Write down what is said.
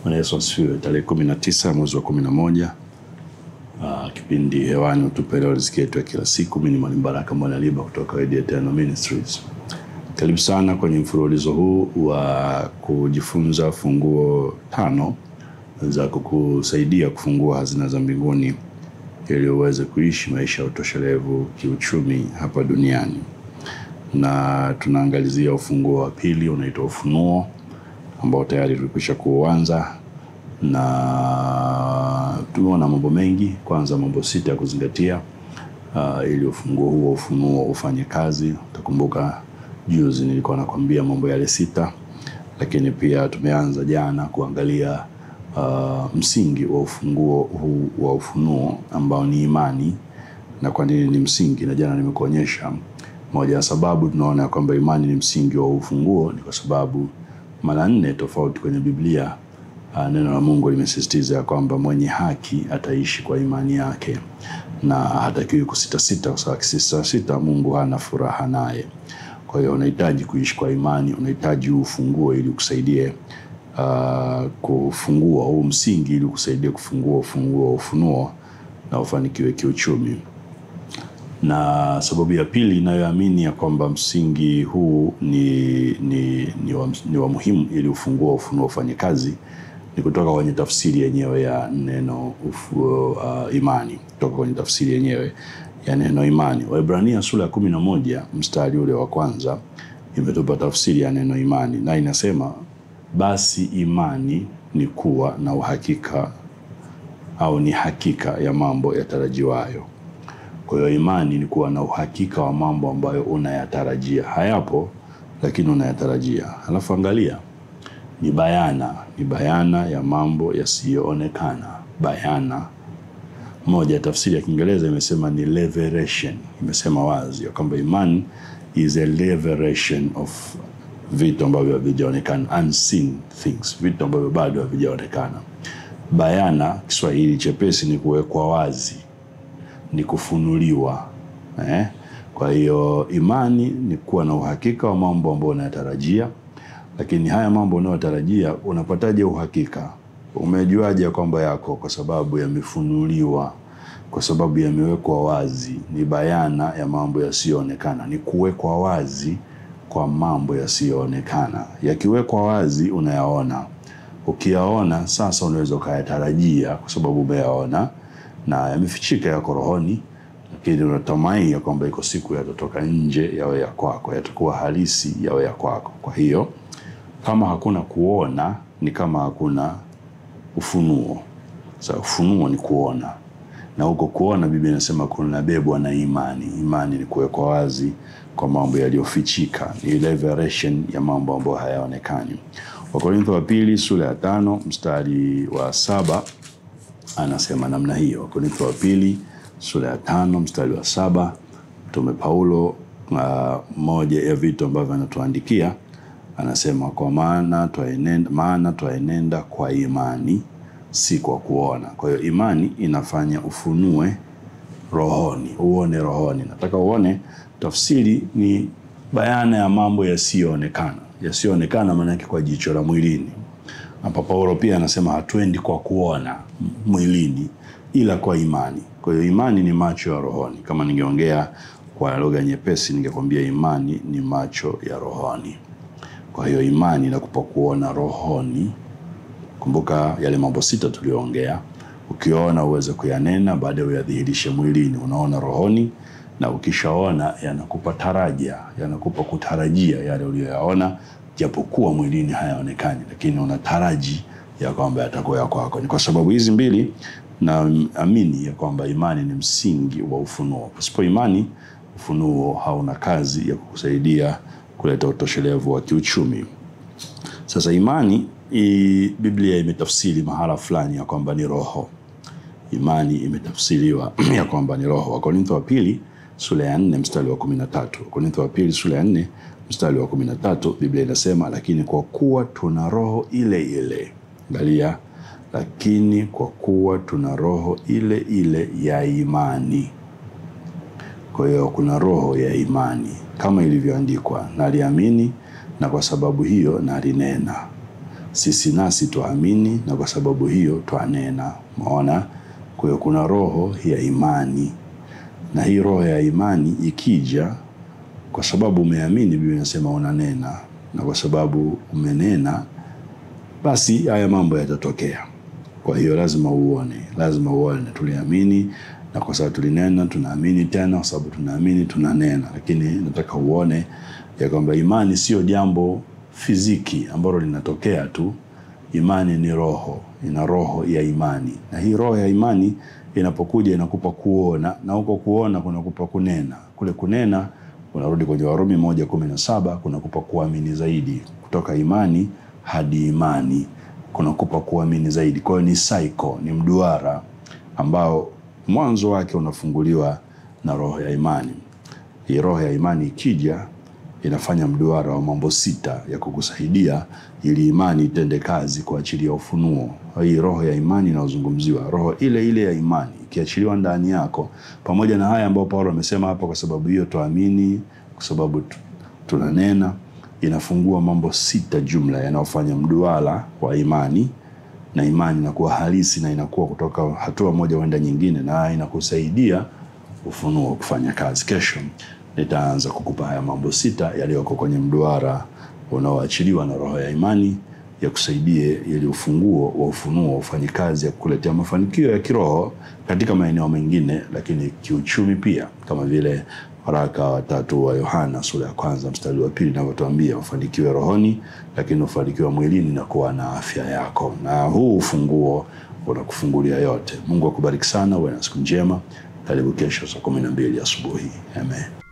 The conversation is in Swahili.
Bwana Yesu asifiwe. Tarehe 19 mwezi wa 11, kipindi hewani utupeleo riziki yetu ya kila siku. Mimi ni Mwalimu Baraka Mwanaliba kutoka Idea Eternal Ministries. Karibu sana kwenye mfululizo huu wa kujifunza funguo 5 za kukusaidia kufungua hazina za mbinguni ili uweze kuishi maisha ya utoshelevu kiuchumi hapa duniani. Na tunaangalizia ufunguo wa pili unaitwa ufunuo, ambao tayari tulikwisha kuanza, na tumeona mambo mengi. Kwanza mambo 6 ya kuzingatia ili ufunguo huo ufunuo ufanye kazi. Utakumbuka juzi nilikuwa nakwambia mambo yale 6, lakini pia tumeanza jana kuangalia msingi wa ufunguo huu wa ufunuo ambao ni imani, na kwa nini ni msingi. Na jana nimekuonyesha moja ya sababu tunaona kwamba imani ni msingi wa ufunguo ni kwa sababu mara 4 tofauti kwenye Biblia neno la Mungu limesisitiza kwamba mwenye haki ataishi kwa imani yake, na hatakiwi kusita kwa sababu akisita Mungu hana furaha naye. Kwa hiyo unahitaji kuishi kwa imani, unahitaji ufunguo ili kusaidie kufungua huu msingi, ili kusaidie kufungua ufunuo na ufanikiwe kiuchumi. Na sababu ya pili inayoamini ya kwamba msingi huu ni wa muhimu ili ufunguo ufanye kazi ni kutoka kwenye tafsiri yenyewe ya neno imani. Kutoka kwenye tafsiri yenyewe ya neno imani. Waebrania sura ya 11 mstari ule wa kwanza imetupa tafsiri ya neno imani, na inasema basi imani ni kuwa na uhakika au ni hakika ya mambo yatarajiwayo. Kwa hiyo imani ni kuwa na uhakika wa mambo ambayo unayatarajia. Hayapo lakini unayatarajia. Halafu angalia, ni bayana ya mambo yasiyoonekana. Bayana. Moja tafsiri ya Kiingereza imesema ni revelation. Imesema wazi ya kwamba imani is a revelation of vitu ambavyo havijaonekana, unseen things, vitu ambavyo bado havijaonekana. Bayana Kiswahili chepesi ni kuwekwa wazi, ni kufunuliwa. Kwa hiyo imani ni kuwa na uhakika wa mambo ambayo unayatarajia. Lakini haya mambo unayotarajia unapataje uhakika? Umejuaje kwamba yako? Kwa sababu yamefunuliwa, kwa sababu yamewekwa wazi. Ni bayana ya mambo yasiyoonekana, ni kuwekwa wazi kwa mambo yasiyoonekana. Yakiwekwa wazi unayaona. Ukiyaona sasa unaweza kuyatarajia kwa sababu umeyaona, na yamefichika yako rohoni, lakini unatamani ya kwamba iko siku yatatoka nje yawe ya kwako, yatakuwa halisi yawe ya kwako. Kwa hiyo kama hakuna kuona ni kama hakuna ufunuo. Sasa ufunuo ni kuona, na huko kuona Biblia inasema kuna bebwa na imani. Imani ni kuwekwa wazi kwa mambo yaliyofichika, ni revelation ya mambo ambayo hayaonekani. Wakorintho wa pili sura ya 5 mstari wa 7 anasema namna hiyo. Wakorintho wa pili sura ya 5 mstari wa 7, Mtume Paulo moja ya vitu ambavyo anatuandikia anasema kwa maana twaenenda kwa imani, si kwa kuona. Kwa hiyo imani inafanya ufunue rohoni, uone rohoni. Nataka uone tafsiri ni bayana ya mambo yasiyoonekana. Yasiyoonekana maana yake kwa jicho la mwilini. Hapa Paulo pia anasema hatuendi kwa kuona mwilini ila kwa imani. Kwa hiyo imani ni macho ya rohoni. Kama ningeongea kwa lugha nyepesi ningekwambia imani ni macho ya rohoni. Kwa hiyo imani inakupa kuona rohoni. Kumbuka yale mambo 6 tuliyoongea. Ukiona uweze kuyanena, baadaye uyadhihirishe mwilini. Unaona rohoni, na ukishaona yanakupa tarajia, yanakupa kutarajia yale uliyoyaona, japokuwa mwilini hayaonekani, lakini unataraji ya kwamba yatakuwa ya kwako. Ni kwa sababu hizi mbili na amini ya kwamba imani ni msingi wa ufunuo. Pasipo imani, ufunuo hauna kazi ya kukusaidia kuleta utoshelevu wa kiuchumi. Sasa imani, Biblia imetafsiri mahala fulani ya kwamba ni roho. Imani imetafsiriwa ya kwamba ni roho. Wakorintho wa pili sura ya 4 mstari wa 13. Wakorintho wa pili sura ya 4 mstari wa 13, Biblia inasema lakini kwa kuwa tuna roho ile ile. Angalia, lakini kwa kuwa tuna roho ile ile ya imani. Kwa hiyo kuna roho ya imani kama ilivyoandikwa, naliamini na kwa sababu hiyo nalinena. sisi nasi tuamini na kwa sababu hiyo twanena. Maona, kwa hiyo kuna roho ya imani, na hii roho ya imani ikija, kwa sababu umeamini, Biblia inasema unanena, na kwa sababu umenena, basi haya mambo yatatokea. Kwa hiyo lazima uone tuliamini, na kwa sababu tulinena tunaamini tena, kwa sababu tunaamini tunanena. Lakini nataka uone ya kwamba imani sio jambo fiziki ambalo linatokea tu. Imani ni roho, ina roho ya imani, na hii roho ya imani inapokuja inakupa kuona, na huko kuona kunakupa kunena. Kule kunena unarudi kwenye Warumi 1:17, kunakupa kuamini zaidi. Kutoka imani hadi imani kunakupa kuamini zaidi. Kwa hiyo ni cycle, ni mduara ambao mwanzo wake unafunguliwa na roho ya imani. Hii roho ya imani ikija inafanya mduara wa mambo 6 ya kukusaidia ili imani itende kazi kuachilia ufunuo. Hii roho ya imani inazungumziwa, roho ile ile ya imani ikiachiliwa ndani yako, pamoja na haya ambayo Paulo amesema hapa, kwa sababu hiyo tuamini, kwa sababu tunanena, inafungua mambo 6 jumla yanayofanya mduara wa imani, na imani inakuwa halisi na inakuwa kutoka hatua moja kwenda nyingine, na inakusaidia ufunuo kufanya kazi. Kesho nitaanza kukupa haya mambo 6 yaliyoko kwenye mduara unaoachiliwa na roho ya imani, ya kusaidie ili ufunguo wa ufunuo ufanye kazi ya kukuletea mafanikio ya kiroho katika maeneo mengine, lakini kiuchumi pia, kama vile waraka wa 3 wa Yohana sura ya 1 mstari wa 2 inavyotuambia, ufanikiwe rohoni, lakini ufanikiwe mwilini na kuwa na afya yako. Na huu ufunguo unakufungulia yote. Mungu akubariki sana, uwe na siku njema. Karibu kesho saa 12 asubuhi. Amen.